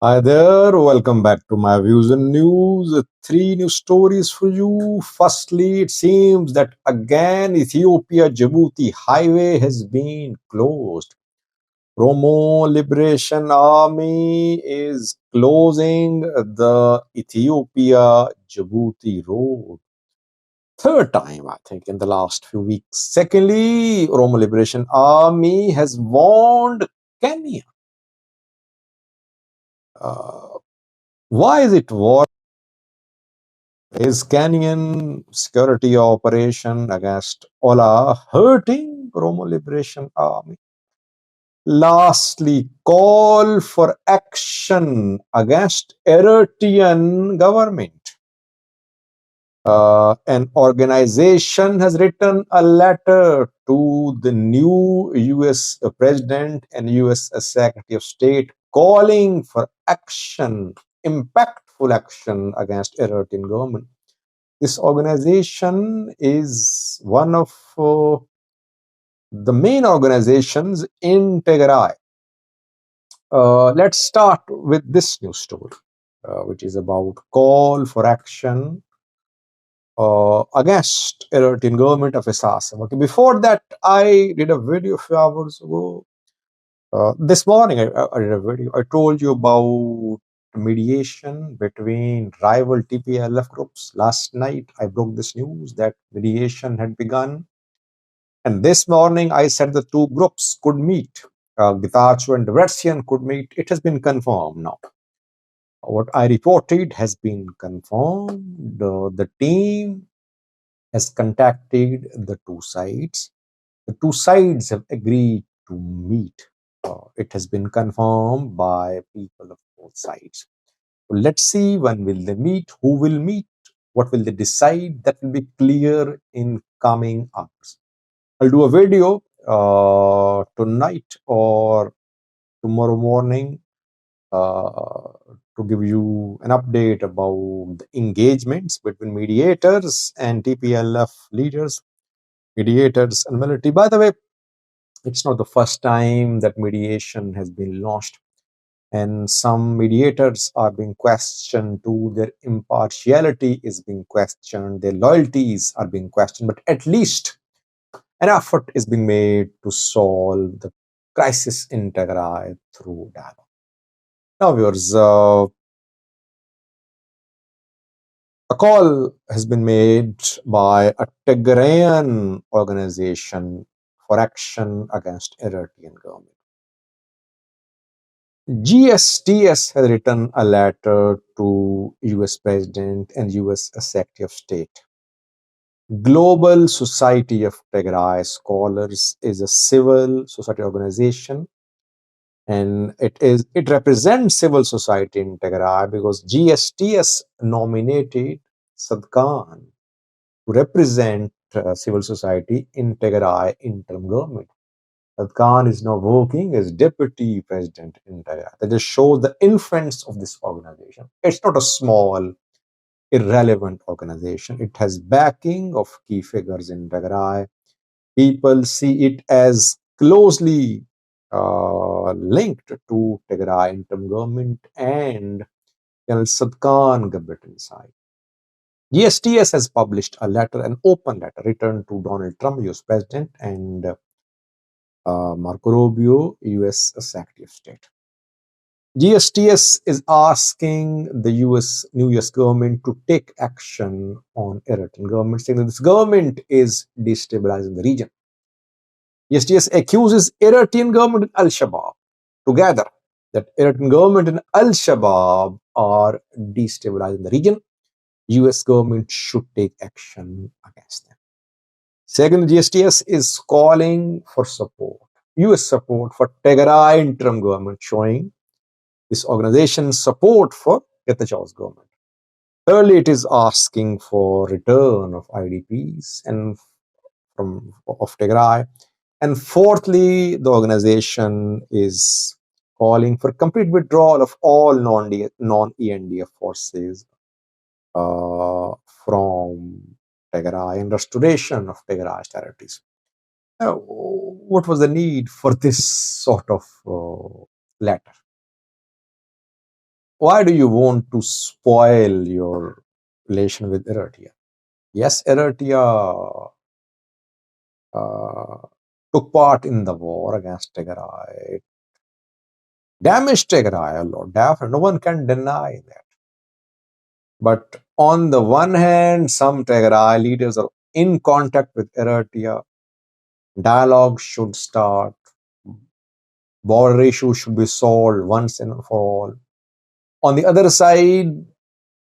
Hi there, welcome back to my views and news. Three new stories for you. Firstly, it seems that again Ethiopia Djibouti highway has been closed. Oromo Liberation Army is closing the Ethiopia Djibouti road. Third time, I think, in the last few weeks. Secondly, Oromo Liberation Army has warned Kenya. Uh, why is it war? Is Kenyan security operation against OLA hurting Oromo Liberation Army? Lastly, call for action against Eritrean government. An organization has written a letter to the new US President and US Secretary of State calling for action, impactful action against Eritrean government. This organization is one of the main organizations in Tigray. Let's start with this news story, which is about call for action against Eritrean government of Assassin. Okay, before that, I did a video a few hours ago. This morning, I did a video. I told you about mediation between rival TPLF groups. Last night, I broke this news that mediation had begun. And this morning, I said the two groups could meet. Getachew and Debretsion could meet. It has been confirmed now. What I reported has been confirmed. The team has contacted the two sides. The two sides have agreed to meet. It has been confirmed by people of both sides. So let's see when will they meet, who will meet, what will they decide. That will be clear in coming hours. I'll do a video tonight or tomorrow morning to give you an update about the engagements between mediators and TPLF leaders, mediators and military. By the way, it's not the first time that mediation has been launched, and some mediators are being questioned too. Their impartiality is being questioned, their loyalties are being questioned, but at least an effort is being made to solve the crisis in Tigray through dialogue. Now, viewers, a call has been made by a Tigrayan organization for action against Eritrean government. GSTS has written a letter to US President and US Secretary of State. Global Society of Tigray Scholars is a civil society organization, and it represents civil society in Tigray because GSTS nominated Sadkan to represent civil society in Tigray interim government. Sadkan is now working as deputy president in Tigray. That just shows the influence of this organization. It's not a small, irrelevant organization. It has backing of key figures in Tigray. People see it as closely linked to Tigray interim government and General Sadkan Govt inside. GSTS has published a letter, an open letter, written to Donald Trump, US President, and Marco Rubio, US Secretary of State. GSTS is asking the new US government to take action on Eritrean government, saying that this government is destabilizing the region. GSTS accuses Eritrean government and Al-Shabaab together, that Eritrean government and Al-Shabaab are destabilizing the region. US government should take action against them. Second, GSTS is calling for support, US support for Tigray interim government, showing this organization's support for Getachaw's government. Thirdly, it is asking for return of IDPs and of Tigray. And fourthly, the organization is calling for complete withdrawal of all non-ENDF forces from Tigray and restoration of Tigray's territories. What was the need for this sort of letter? why do you want to spoil your relation with Eritrea? Yes, Eritrea uh, took part in the war against Tigray. It damaged Tigray a lot. No one can deny that. But on the one hand, some Tigray leaders are in contact with Eritrea. Dialogue should start. Border issues should be solved once and for all. On the other side,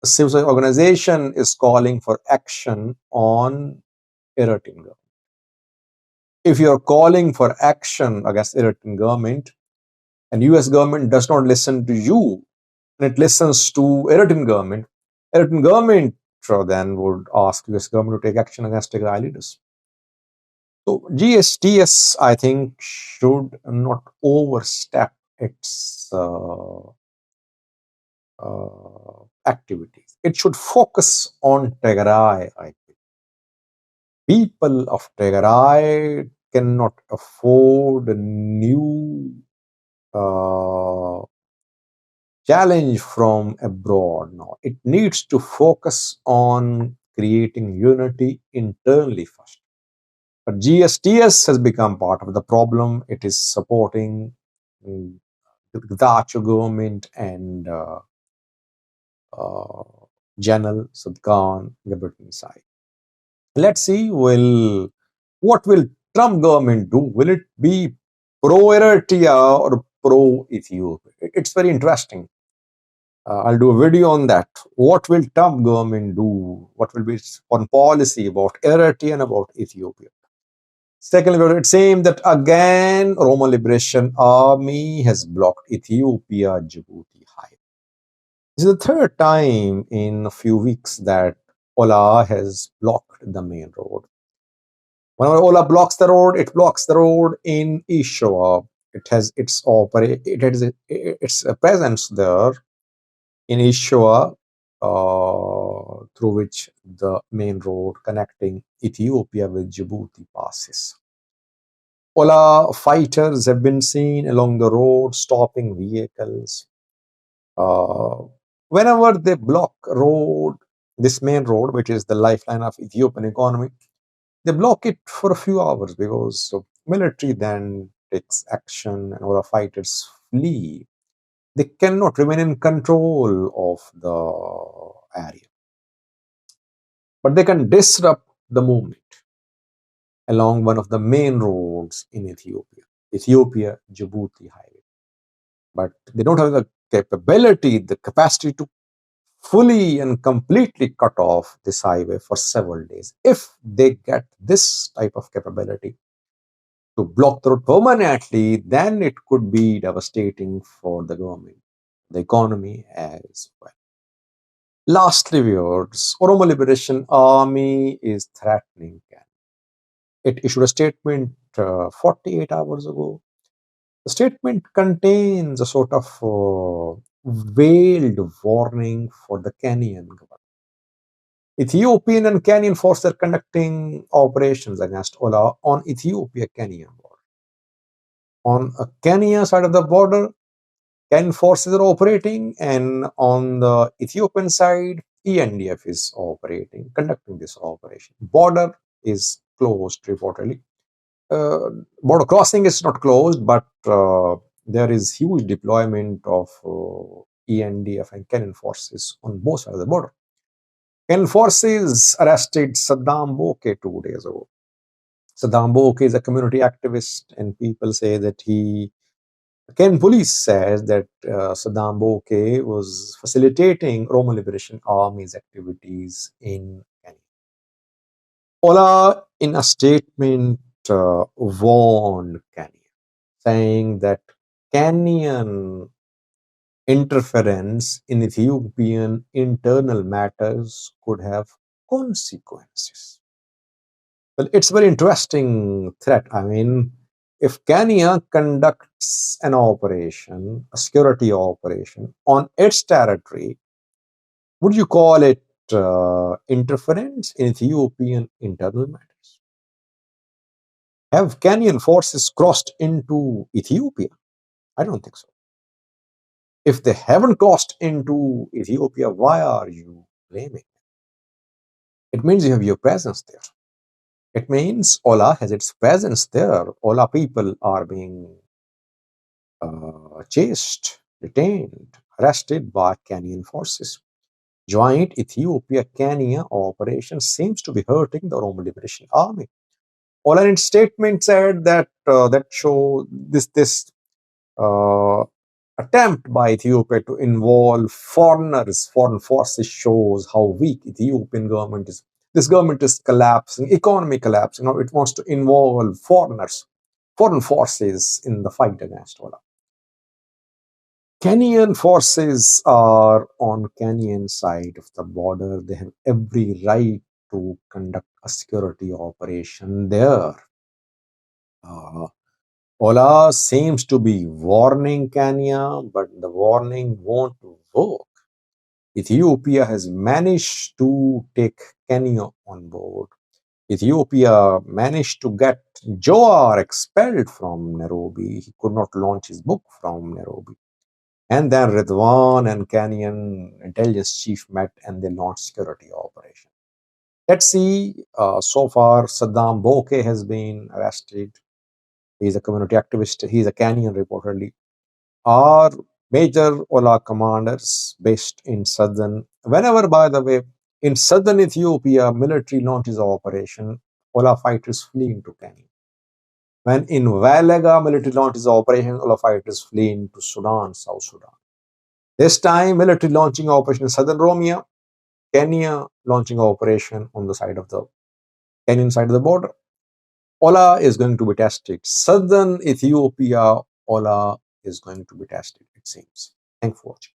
the civil society organization is calling for action on Eritrean government. If you are calling for action against Eritrean government and US government does not listen to you and it listens to Eritrean government then would ask US government to take action against Tigray leaders. So GSTS, I think, should not overstep its activities. It should focus on Tigray, I think. People of Tigray cannot afford a new challenge from abroad now. It needs to focus on creating unity internally first. But GSTS has become part of the problem. It is supporting the Gdacho government and General Sadkan Gabriel side. Let's see, what will Trump government do? Will it be pro-Eritrea or pro-Ethiopia? It's very interesting. I'll do a video on that. What will Trump government do? What will be its foreign policy about Eritrea and about Ethiopia? Secondly, it seems that again, Oromo Liberation Army has blocked Ethiopia Djibouti highway. This is the third time in a few weeks that OLA has blocked the main road. Whenever OLA blocks the road, it blocks the road in Ishawa. It has its presence there in Ishawa, through which the main road connecting Ethiopia with Djibouti passes. OLA fighters have been seen along the road stopping vehicles. Whenever they block this main road, which is the lifeline of Ethiopian economy, they block it for a few hours because military then takes action and OLA fighters flee. They cannot remain in control of the area. But they can disrupt the movement along one of the main roads in Ethiopia Djibouti highway. But they don't have the capability, the capacity to fully and completely cut off this highway for several days. If they get this type of capability to block the road permanently, then it could be devastating for the government, the economy as well. Lastly, viewers, Oromo Liberation Army is threatening Kenya. It issued a statement 48 hours ago. The statement contains a sort of veiled warning for the Kenyan government. Ethiopian and Kenyan forces are conducting operations against OLA on Ethiopia-Kenyan border. On a Kenya side of the border, Kenyan forces are operating, and on the Ethiopian side, ENDF is conducting this operation. Border is closed reportedly. Border crossing is not closed, but there is huge deployment of ENDF and Kenyan forces on both sides of the border. Kenyan forces arrested Saddam Boke 2 days ago. Saddam Boke is a community activist, and people say that Kenyan police says that Saddam Boke was facilitating Oromo Liberation Army's activities in Kenya. OLA, in a statement, warned Kenya, saying that Kenyan interference in Ethiopian internal matters could have consequences. Well, it's a very interesting threat. I mean, if Kenya conducts an operation, a security operation on its territory, would you call it interference in Ethiopian internal matters? Have Kenyan forces crossed into Ethiopia? I don't think so. If they haven't crossed into Ethiopia, why are you blaming? It means you have your presence there. It means OLA has its presence there. OLA people are being chased, detained, arrested by Kenyan forces. Joint Ethiopia-Kenya operation seems to be hurting the Oromo Liberation Army. OLA in its statement said that that show this attempt by Ethiopia to involve foreigners, foreign forces shows how weak Ethiopian government is. This government is collapsing, economy collapse. It wants to involve foreigners, foreign forces in the fight against OLA. Kenyan forces are on Kenyan side of the border. They have every right to conduct a security operation there. OLA seems to be warning Kenya, but the warning won't work. Ethiopia has managed to take Kenya on board. Ethiopia managed to get Joar expelled from Nairobi. He could not launch his book from Nairobi. And then Ridwan and Kenyan intelligence chief met and they launched security operation. Let's see, so far Saddam Boke has been arrested. He's a community activist. He's a Kenyan reportedly. Are major OLA commanders based in southern, whenever, by the way, in southern Ethiopia, military launches operation, OLA fighters flee into Kenya. When in Valaga, military launches operation, OLA fighters flee into Sudan, South Sudan. This time, military launching operation in southern Oromia, Kenya launching operation on the side of the Kenyan side of the border. OLA is going to be tested. Southern Ethiopia, OLA is going to be tested, it seems. Thanks for watching.